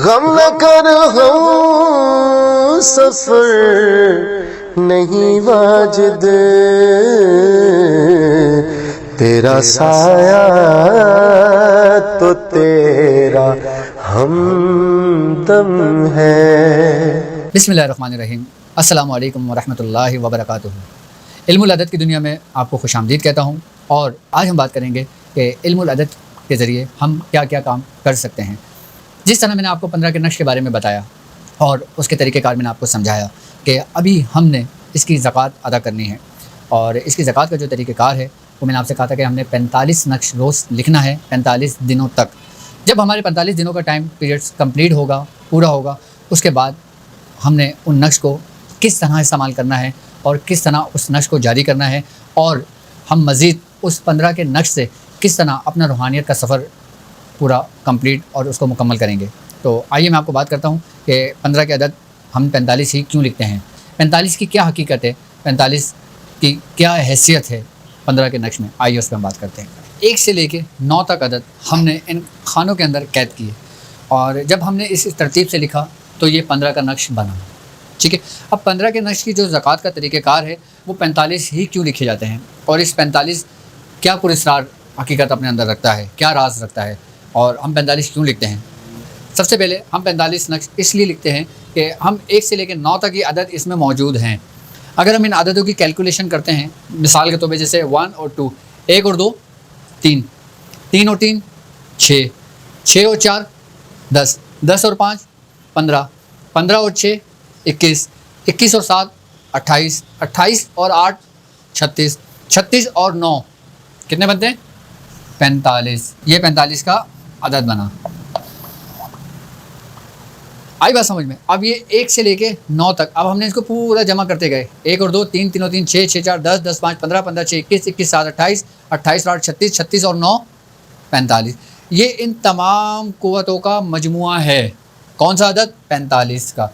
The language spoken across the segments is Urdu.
غم نہ کر ہم سفر نہیں واجد، تیرا سایہ تو تیرا ہمدم ہے۔ بسم اللہ الرحمن الرحیم۔ السلام علیکم ورحمۃ اللہ وبرکاتہ۔ علم العدد کی دنیا میں آپ کو خوش آمدید کہتا ہوں، اور آج ہم بات کریں گے کہ علم العدد کے ذریعے ہم کیا کیا کام کر سکتے ہیں۔ جس طرح میں نے آپ کو 15 کے نقش کے بارے میں بتایا اور اس کے طریقہ کار میں نے آپ کو سمجھایا کہ ابھی ہم نے اس کی زکوٰۃ ادا کرنی ہے، اور اس کی زکوٰۃ کا جو طریقہ کار ہے وہ میں نے آپ سے کہا تھا کہ ہم نے 45 نقش روز لکھنا ہے 45 دنوں تک۔ جب ہمارے 45 دنوں کا ٹائم پیریڈس کمپلیٹ ہوگا، پورا ہوگا، اس کے بعد ہم نے ان نقش کو کس طرح استعمال کرنا ہے اور کس طرح اس نقش کو جاری کرنا ہے، اور ہم مزید اس 15 کے نقش سے کس طرح اپنا روحانیت کا سفر پورا کمپلیٹ اور اس کو مکمل کریں گے۔ تو آئیے میں آپ کو بات کرتا ہوں کہ 15 کے عدد ہم 45 ہی کیوں لکھتے ہیں، 45 کی کیا حقیقت ہے، 45 کی کیا حیثیت ہے 15 کے نقش میں۔ آئیے اس پہ ہم بات کرتے ہیں۔ 1 سے لے کے 9 تک عدد ہم نے ان خانوں کے اندر قید کیے، اور جب ہم نے اس ترتیب سے لکھا تو یہ 15 کا نقش بنا، ٹھیک ہے۔ اب 15 کے نقش کی جو زکوٰۃ کا طریقہ کار ہے وہ 45 ہی کیوں لکھے جاتے ہیں، اور اس 45 کیا پراسرار حقیقت اپنے اندر رکھتا ہے، کیا راز رکھتا ہے، اور ہم 45 کیوں لکھتے ہیں۔ سب سے پہلے ہم 45 نقش اس لیے لکھتے ہیں کہ ہم 1 سے لے کے 9 تک یہ عدد اس میں موجود ہیں۔ اگر ہم ان عددوں کی کیلکولیشن کرتے ہیں، مثال کے طور پہ جیسے 1 اور 2، 1 اور 2 3، 3 اور 3 6، 6 اور 4 10، 10 اور 5 15، 15 اور 6 21، 21 اور 7 28، 28 اور 8 36، 36 اور 9 کتنے بنتے ہیں 45۔ یہ 45 کا عدد بنا۔ آئی بات سمجھ میں؟ اب یہ 1 سے لے کے 9 تک، اب ہم نے اس کو پورا جمع کرتے گئے، 1 اور 2 3، 3 اور 3 6، 6 4 10، 10 5 15، 15 6 21، 21 7 28، 28 اور 8 36، 36 اور 9 45۔ یہ ان تمام قوتوں کا مجموعہ ہے۔ کون سا عدد؟ 45 کا۔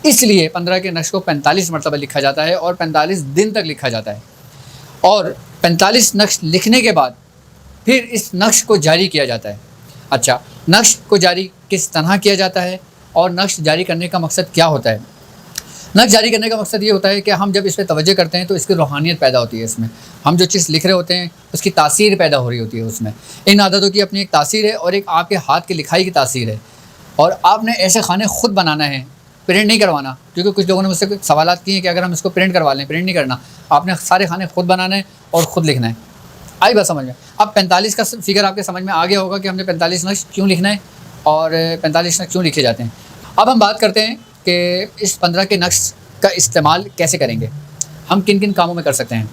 اس لیے 15 کے نقش کو 45 مرتبہ لکھا جاتا ہے اور 45 دن تک لکھا جاتا ہے، اور 45 نقش لکھنے کے بعد پھر اس نقش کو جاری کیا جاتا ہے۔ اچھا، نقش کو جاری کس طرح کیا جاتا ہے اور نقش جاری کرنے کا مقصد کیا ہوتا ہے؟ نقش جاری کرنے کا مقصد یہ ہوتا ہے کہ ہم جب اس پہ توجہ کرتے ہیں تو اس کی روحانیت پیدا ہوتی ہے، اس میں ہم جو چیز لکھ رہے ہوتے ہیں اس کی تاثیر پیدا ہو رہی ہوتی ہے، اس میں ان عددوں کی اپنی ایک تاثیر ہے اور ایک آپ کے ہاتھ کی لکھائی کی تاثیر ہے۔ اور آپ نے ایسے خانے خود بنانا ہے، پرنٹ نہیں کروانا، کیونکہ کچھ لوگوں نے مجھ سے سوالات کیے ہیں کہ اگر ہم اس کو پرنٹ کروا لیں، پرنٹ نہیں کرنا، آپ نے سارے خانے خود بنانا ہے اور خود لکھنا ہے۔ آئی بات سمجھ میں؟ اب 45 کا فگر آپ کے سمجھ میں آ گیا ہوگا کہ ہم نے 45 نقش کیوں لکھنا ہے اور 45 نقش کیوں لکھے جاتے ہیں۔ اب ہم بات کرتے ہیں کہ اس 15 کے نقش کا استعمال کیسے کریں گے، ہم کن کن کاموں میں کر سکتے ہیں۔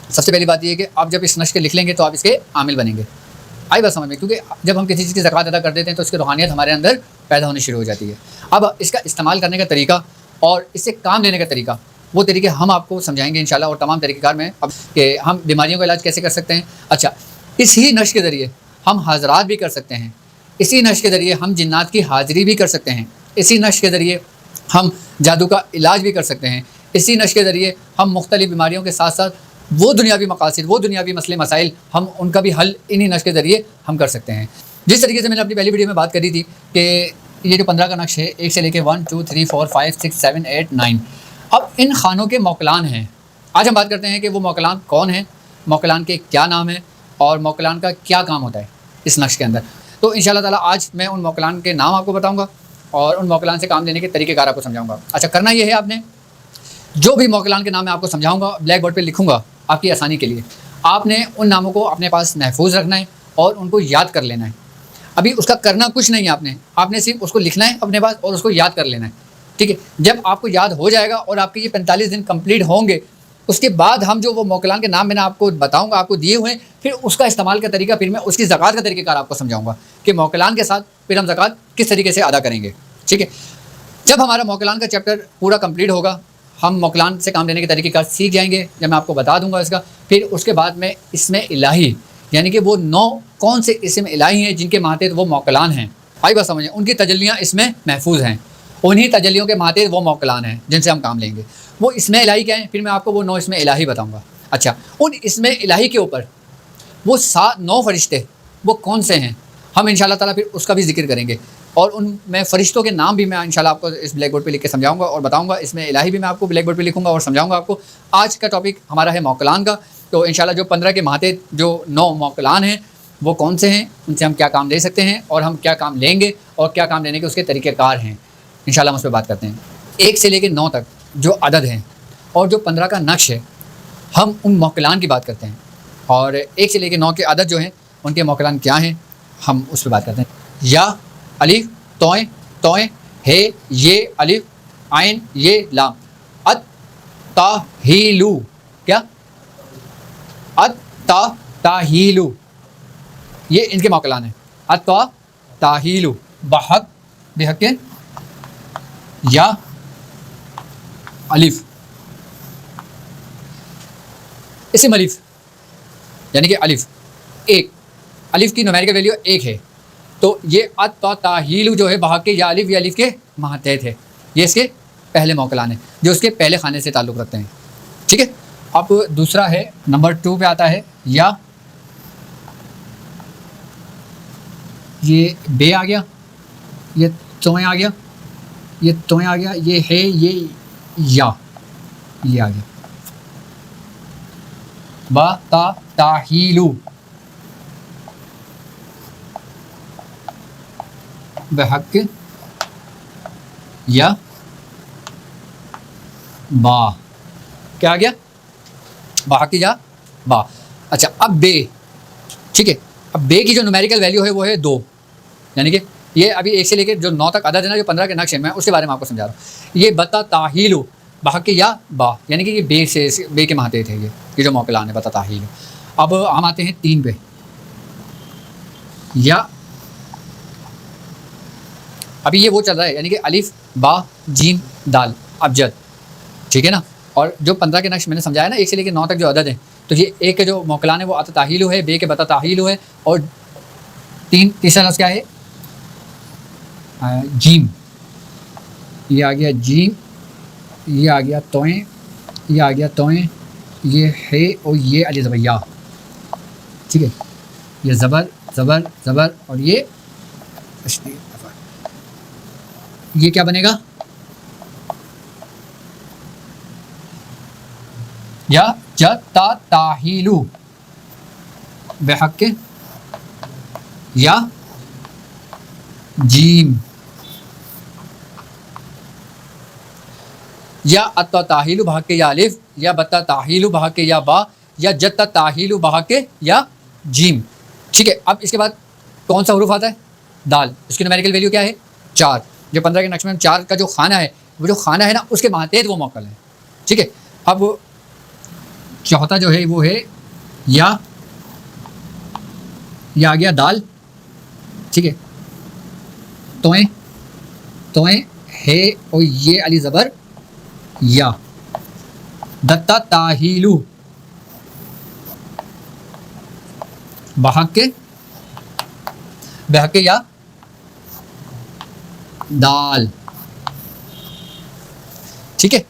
سب سے پہلی بات یہ ہے کہ آپ جب اس نقش کے لکھ لیں گے تو آپ اس کے عامل بنیں گے۔ آئی بات سمجھ میں؟ کیونکہ جب ہم کسی چیز کی زکوٰۃ ادا کر دیتے ہیں تو اس کی روحانیت ہمارے اندر پیدا ہونی شروع ہو جاتی ہے۔ اب اس کا استعمال کرنے کا طریقہ اور اس سے کام لینے کا طریقہ، وہ طریقے ہم آپ کو سمجھائیں گے انشاءاللہ، اور تمام طریقہ کار میں اب کہ ہم بیماریوں کا علاج کیسے کر سکتے ہیں۔ اچھا، اس ہی نقش کے ذریعے ہم حاضرات بھی کر سکتے ہیں، اسی نقش کے ذریعے ہم جنات کی حاضری بھی کر سکتے ہیں، اسی نقش کے ذریعے ہم جادو کا علاج بھی کر سکتے ہیں، اسی نقش کے ذریعے ہم مختلف بیماریوں کے ساتھ ساتھ وہ دنیاوی مقاصد، وہ دنیاوی مسئلے مسائل، ہم ان کا بھی حل انہی نقش کے ذریعے ہم کر سکتے ہیں۔ جس طریقے سے میں نے اپنی پہلی ویڈیو میں بات کری تھی کہ یہ جو 15 کا نقش ہے 1 سے لے کے 1 2 3 4 5 6 7 8 9، اب ان خانوں کے موکلان ہیں۔ آج ہم بات کرتے ہیں کہ وہ موکلان کون ہیں، موکلان کے کیا نام ہیں، اور موکلان کا کیا کام ہوتا ہے اس نقش کے اندر۔ تو انشاءاللہ تعالیٰ آج میں ان موکلان کے نام آپ کو بتاؤں گا اور ان موکلان سے کام لینے کے طریقہ کار آپ کو سمجھاؤں گا۔ اچھا، کرنا یہ ہے، آپ نے جو بھی موکلان کے نام میں آپ کو سمجھاؤں گا بلیک بورڈ پہ لکھوں گا آپ کی آسانی کے لیے، آپ نے ان ناموں کو اپنے پاس محفوظ رکھنا ہے اور ان کو یاد کر لینا ہے۔ ابھی اس کا کرنا کچھ نہیں ہے، آپ نے صرف اس کو لکھنا ہے اپنے پاس اور اس کو یاد کر لینا ہے، ٹھیک ہے۔ جب آپ کو یاد ہو جائے گا اور آپ کے یہ 45 دن کمپلیٹ ہوں گے، اس کے بعد ہم جو وہ موکلان کے نام میں نے آپ کو بتاؤں گا، آپ کو دیے ہوئے ہیں، پھر اس کا استعمال کا طریقہ، پھر میں اس کی زکوٰۃ کا طریقہ کار آپ کو سمجھاؤں گا کہ موکلان کے ساتھ پھر ہم زکوٰۃ کس طریقے سے ادا کریں گے، ٹھیک ہے۔ جب ہمارا موکلان کا چیپٹر پورا کمپلیٹ ہوگا، ہم موکلان سے کام لینے کے طریقے کار سیکھ جائیں گے، جب میں آپ کو بتا دوں گا اس کا، پھر اس کے بعد میں اسم الہی، یعنی کہ وہ 9 کون سے اسم الہی ہیں جن کے ماتحت وہ موکلان ہیں، آئی بات سمجھیں، ان کی تجلیاں اس میں محفوظ ہیں، انہی تجلیوں کے ماتحت وہ موکلان ہیں جن سے ہم کام لیں گے۔ وہ اسم الہی کیا ہیں، پھر میں آپ کو وہ 9 اسم الہی بتاؤں گا۔ اچھا، ان اسم الہی کے اوپر وہ 9 فرشتے وہ کون سے ہیں، ہم انشاءاللہ تعالیٰ پھر اس کا بھی ذکر کریں گے اور ان میں فرشتوں کے نام بھی میں انشاءاللہ آپ کو اس بلیک بورڈ پہ لکھ کے سمجھاؤں گا اور بتاؤں گا. اس میں الہی بھی میں آپ کو بلیک بورڈ پہ لکھوں گا اور سمجھاؤں گا آپ کو. آج کا ٹاپک ہمارا ہے موکلان کا. تو انشاءاللہ جو 15 کے ماتحت جو 9 موکلان ہیں وہ کون سے ہیں, ان سے ہم کیا کام لے سکتے ہیں اور ہم کیا کام لیں گے اور کیا کام لینے کے اس کے طریقہ کار ہیں, انشاءاللہ ہم اس پہ بات کرتے ہیں. 1 سے لے کے 9 تک جو عدد ہیں اور جو 15 کا نقش ہے, ہم ان موکلان کی بات کرتے ہیں. اور 1 سے لے کے 9 کے عدد جو ہیں ان کے موکلان کیا ہیں ہم اس پہ بات کرتے ہیں. یا, الف, توئیں, توئیں, ہے, یہ, الف, عین, یہ, لام. ات, تا, ہی, لو. کیا؟ ات, تا, تا, ہی, لو. یہ ان کے موکلان ہیں. ات, تا, تا, ہی, لو. بحق, بحق, یا, الف, اسم الف یعنی کہ الف 1, الف کی نومیریکل ویلیو 1 ہے. تو یہ ات, تا, تا, ہی, لو جو ہے بحق کے یا الف, یہ الف کے ماتحت ہے. یہ اس کے پہلے موکلان ہیں جو اس کے پہلے خانے سے تعلق رکھتے ہیں. ٹھیک ہے. اب دوسرا ہے نمبر 2 پہ آتا ہے یا. یہ بے آ گیا, یہ توئیں آ گیا, یہ توئیں آ گیا, یہ ہے, یہ یا, یہ آ گیا. با, تا, تا, ہی, لو. بحق یا با. کیا آ گیا؟ بحق یا با. اچھا, اب بے. ٹھیک ہے. اب بے کی جو نومیریکل ویلیو ہے وہ ہے 2, یعنی کہ یہ ابھی 1 سے لے کے جو 9 تک عدد ہے نا, جو 15 کے نقش ہیں, میں اس کے بارے میں آپ کو سمجھا رہا ہوں. یہ بتا, تاہیلو, بحق یا با, یعنی کہ یہ بے سے بے کے ماتحت ہے. یہ جو موکلان ہے بتا, تاہیلو. اب ہم آتے ہیں 3 پہ. یا, ابھی یہ وہ چل رہا ہے یعنی کہ الف, با, جیم, دال, ابجد. ٹھیک ہے نا. اور جو 15 کے نقش میں نے سمجھایا نا 1 سے لے کے 9 تک جو عدد ہیں, تو یہ ایک کے جو موکلان ہے وہ ات تاہیلو ہے, بے کے بتا تاہیلو ہے, اور تیسرا لفظ کیا ہے؟ جیم. یہ آ گیا جیم, یہ آ گیا توئیں, یہ آ گیا توئیں, یہ ہے, اور یہ علی زبر یا. ٹھیک ہے. یہ زبر زبر زبر, اور یہ کیا بنے گا؟ یا جتا تاہیلو بحق یا جیم. یا اتا تاہیلو بحق یا الف, یا بتا تاہیلو بحق یا با, یا جتا تاہیلو بحق یا جیم. ٹھیک ہے. اب اس کے بعد کون سا حروف آتا ہے؟ دال. اس کی نومیریکل ویلیو کیا ہے؟ 4. جو 15 کے نقش میں 4 کا جو خانہ ہے, وہ جو خانہ ہے نا اس کے ماتحت وہ موکل ہے. ٹھیک ہے. اب چوتھا جو ہے وہ ہے یا. یہ آ گیا دال. ٹھیک ہے. توئیں, توئیں, ہے, اور یہ علی زبر یا. دتا تاہیلو بحق یا دال. ٹھیک ہے.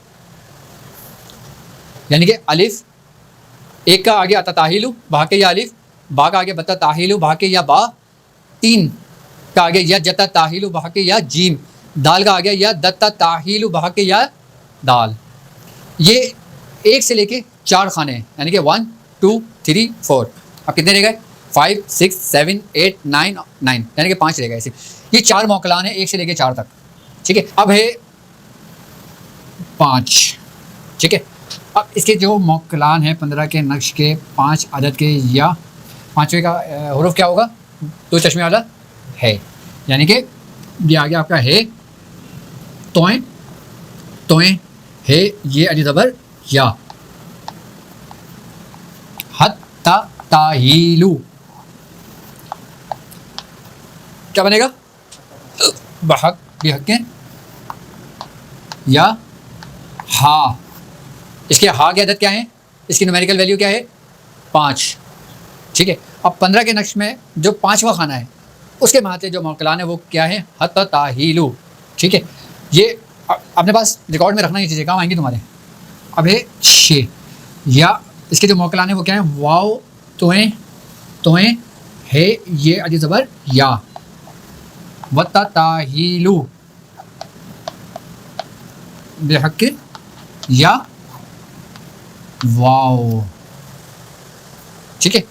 یعنی کہ الف 1 کا آ گیا اتا تاہیلو بحق یا الف, با کا آ گیا بتا تاہیلو بحق یا با, 3 کا آ گیا یا جتا تاہیلو بحق یا جیم, دال کا آ گیا یا دتا تاہیلو بحق یا دال. یہ 1 سے لے کے 4 خانے ہیں, یعنی کہ 1 2 3 4. اب کتنے رہ گئے؟ 5 6 7 8 9 9, یعنی کہ 5 رہ گئے. یہ 4 موکلان ہیں 1 سے لے کے 4 تک. ٹھیک ہے. اب ہے 5. ٹھیک ہے. اب اس کے جو موکلان ہیں 15 کے نقش کے 5 عدد کے, یا 5ویں کا حروف کیا ہوگا؟ 2 چشمے والا ہے, یعنی کہ یہ آ گیا آپ کا ہے, توئیں, توئیں, ہے, یہ علی زبر یا. حت تا تاہیلو کیا بنے گا؟ بحق بحق یا ہا. اس کے ہا کے عدد کیا ہیں؟ اس کی نومیریکل ویلیو کیا ہے؟ 5. ٹھیک ہے. اب 15 کے نقش میں جو 5واں خانہ ہے اس کے ماتحت جو موکلان ہے وہ کیا ہے؟ حت تاہیلو. ٹھیک ہے. یہ اپنے پاس ریکارڈ میں رکھنا, یہ چیزیں کام آئیں گی تمہارے. اب ہے 6. یا اس کے جو موکلان ہے وہ کیا ہیں؟ واو, توئیں, توئیں, ہے, یہ علی زبر یا. وتتاہیلو بحق یا واو. ٹھیک ہے.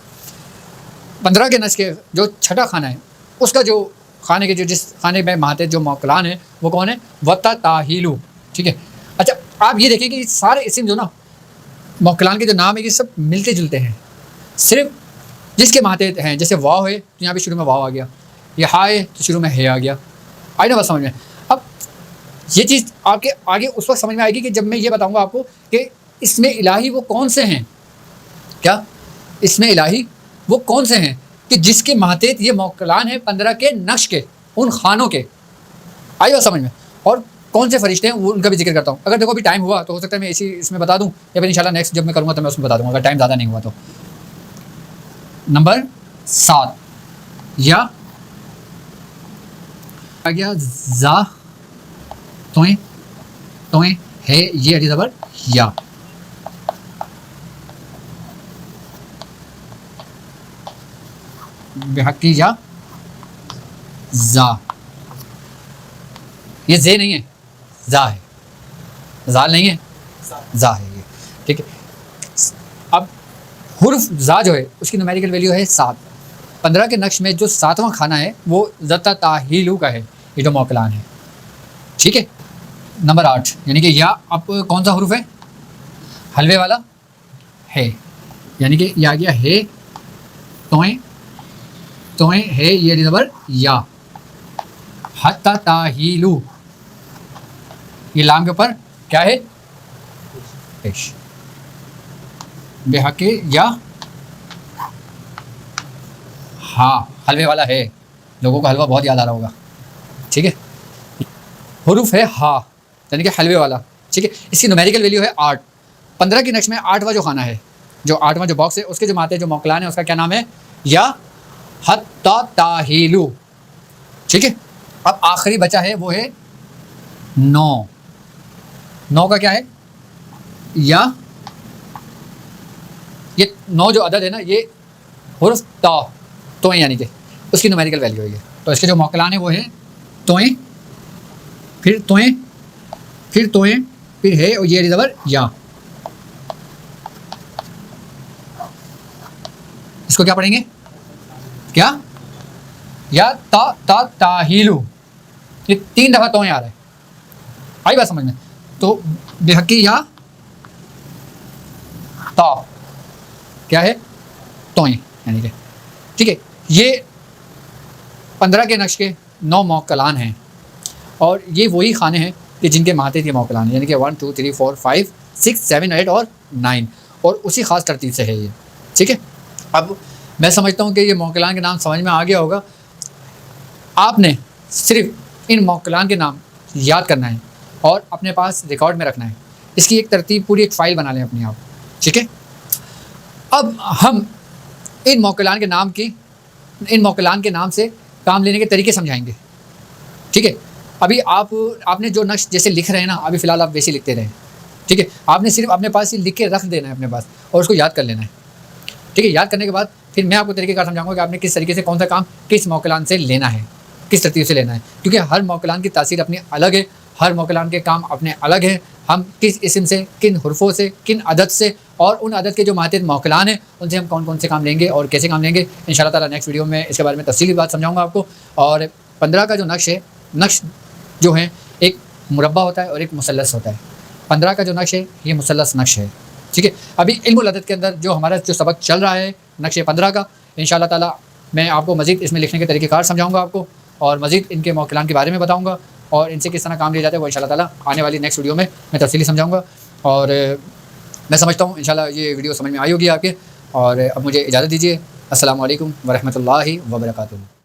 15 کے نسخ کے جو چھٹا خانہ ہے اس کا جو خانے کے جو جس خانے میں ماتحت جو موکلان ہیں وہ کون ہے؟ وتتاہیلو. ٹھیک ہے. اچھا آپ یہ دیکھیں کہ یہ سارے اسم جو نا موکلان کے جو نام ہے یہ سب ملتے جلتے ہیں، صرف جس کے ماتحت ہیں. جیسے واو ہے تو یہاں پہ شروع میں واو آ گیا، یہ ہا ہے تو شروع میں ہے آ گیا. آئی نا بات سمجھ میں؟ اب یہ چیز آپ کے آگے اس وقت سمجھ میں آئے گی کہ جب میں یہ بتاؤں گا آپ کو کہ اس میں الہی وہ کون سے ہیں. کیا اس میں الہی وہ کون سے ہیں کہ جس کے ماتحت یہ موکلان ہیں 15 کے نقش کے ان خانوں کے. آئی بات سمجھ میں؟ اور کون سے فرشتے ہیں وہ ان کا بھی ذکر کرتا ہوں. اگر دیکھو ابھی ٹائم ہوا تو ہو سکتا ہے میں اس میں بتا دوں، یا پھر انشاءاللہ نیکسٹ جب میں کروں گا تو میں اس میں بتا دوں گا اگر ٹائم زیادہ نہیں ہوا تو. نمبر 7 یا آ گیا زا توئیں توئیں ہے یہ علی زبر یا. بحقی یا زا، یہ زے نہیں ہے زا ہے، زال نہیں ہے زا ہے یہ. ٹھیک ہے. اب حرف زا جو ہے اس کی نومیریکل ویلیو ہے 7. 15 کے نقش میں جو 7واں خانہ ہے وہ وتتاہیلو کا ہے، یہ جو موکلان ہے. ٹھیک ہے. نمبر 8 یعنی کہ یا اب کون سا حرف ہے؟ حلوے والا ہے، یعنی کہ یہ آ گیا ہے توئیں توئیں ہے یہ علی زبر یا. حتتاہیلو یہ لام کے اوپر کیا ہے؟ پیش. بحق یا ہاں حلوے والا ہے، لوگوں کو حلوہ بہت یاد آ رہا ہوگا. ٹھیک ہے. حرف ہے ہا یعنی کہ حلوے والا. ٹھیک ہے. اس کی نومیریکل ویلیو ہے 8. 15 کی نقش میں 8واں جو خانہ ہے، جو 8واں جو باکس ہے اس کے جو ماتحت جو موکلان ہے اس کا کیا نام ہے؟ یا حتتاہیلو. ٹھیک ہے. اب آخری بچا ہے وہ ہے 9. 9 کا کیا ہے؟ یا یہ 9 جو عدد ہے نا یہ حرف تا توئیں یعنی کہ اس کی نومیریکل ویلیو ہے. تو اس کے جو موکلان ہے وہ ہے توئیں پھر توئیں پھر توئیں پھر ہے اور یہ علی زبر یا. اس کو کیا پڑھیں گے؟ کیا یا تا تا تاہیلو. یہ 3 دفعہ توئیں آ رہا ہے. آئی بات سمجھ میں؟ تو بحقی یا تا کیا ہے؟ توئیں یعنی کہ. ٹھیک ہے. یہ 15 کے نقش کے 9 موکلان ہیں اور یہ وہی خانے ہیں کہ جن کے ماتحت یہ موکلان ہیں، یعنی کہ 1 2 3 4 5 6 7 8 اور 9 اور اسی خاص ترتیب سے ہے یہ. ٹھیک ہے. اب میں سمجھتا ہوں کہ یہ موکلان کے نام سمجھ میں آ گیا ہوگا. آپ نے صرف ان موکلان کے نام یاد کرنا ہے اور اپنے پاس ریکارڈ میں رکھنا ہے. اس کی ایک ترتیب پوری ایک فائل بنا لیں اپنے آپ. ٹھیک ہے. اب ہم ان موکلان کے نام سے کام لینے کے طریقے سمجھائیں گے. ٹھیک ہے. ابھی آپ نے جو نقش جیسے لکھ رہے ہیں نا ابھی فی الحال آپ ویسے لکھتے رہیں. ٹھیک ہے. آپ نے صرف اپنے پاس ہی لکھ کے رکھ دینا ہے اپنے پاس اور اس کو یاد کر لینا ہے. ٹھیک ہے. یاد کرنے کے بعد پھر میں آپ کو طریقہ کار سمجھاؤں گا کہ آپ نے کس طریقے سے کون سا کام کس موکلان سے لینا ہے، کس ترتیب سے لینا ہے. کیونکہ ہر موکلان کی تاثیر اپنی الگ ہے، ہر موکلان کے کام اپنے الگ ہیں. ہم کس اسم سے، کن حرفوں سے، کن عدد سے اور ان عدد کے جو ماتحت موکلان ہیں ان سے ہم کون کون سے کام لیں گے اور کیسے کام لیں گے، انشاءاللہ تعالیٰ نیکسٹ ویڈیو میں اس کے بارے میں تفصیلی بات سمجھاؤں گا آپ کو. اور 15 کا جو نقش ہے، نقش جو ہے ایک مربع ہوتا ہے اور ایک مثلث ہوتا ہے. 15 کا جو نقش ہے یہ مثلث نقش ہے. ٹھیک ہے. ابھی علم العدد کے اندر جو ہمارا جو سبق چل رہا ہے نقش 15 کا، انشاءاللہ تعالیٰ میں آپ کو مزید اس میں لکھنے کے طریقہ کار سمجھاؤں گا آپ کو اور مزید ان کے موکلان کے بارے میں بتاؤں گا اور ان سے کس طرح کام لیا جاتا ہے وہ انشاءاللہ تعالیٰ آنے والی نیکسٹ ویڈیو میں تفصیلی سمجھاؤں گا. اور میں سمجھتا ہوں انشاءاللہ یہ ویڈیو سمجھ میں آئی ہوگی آپ کے. اور اب مجھے اجازت دیجیے. السلام علیکم ورحمۃ اللہ وبرکاتہ.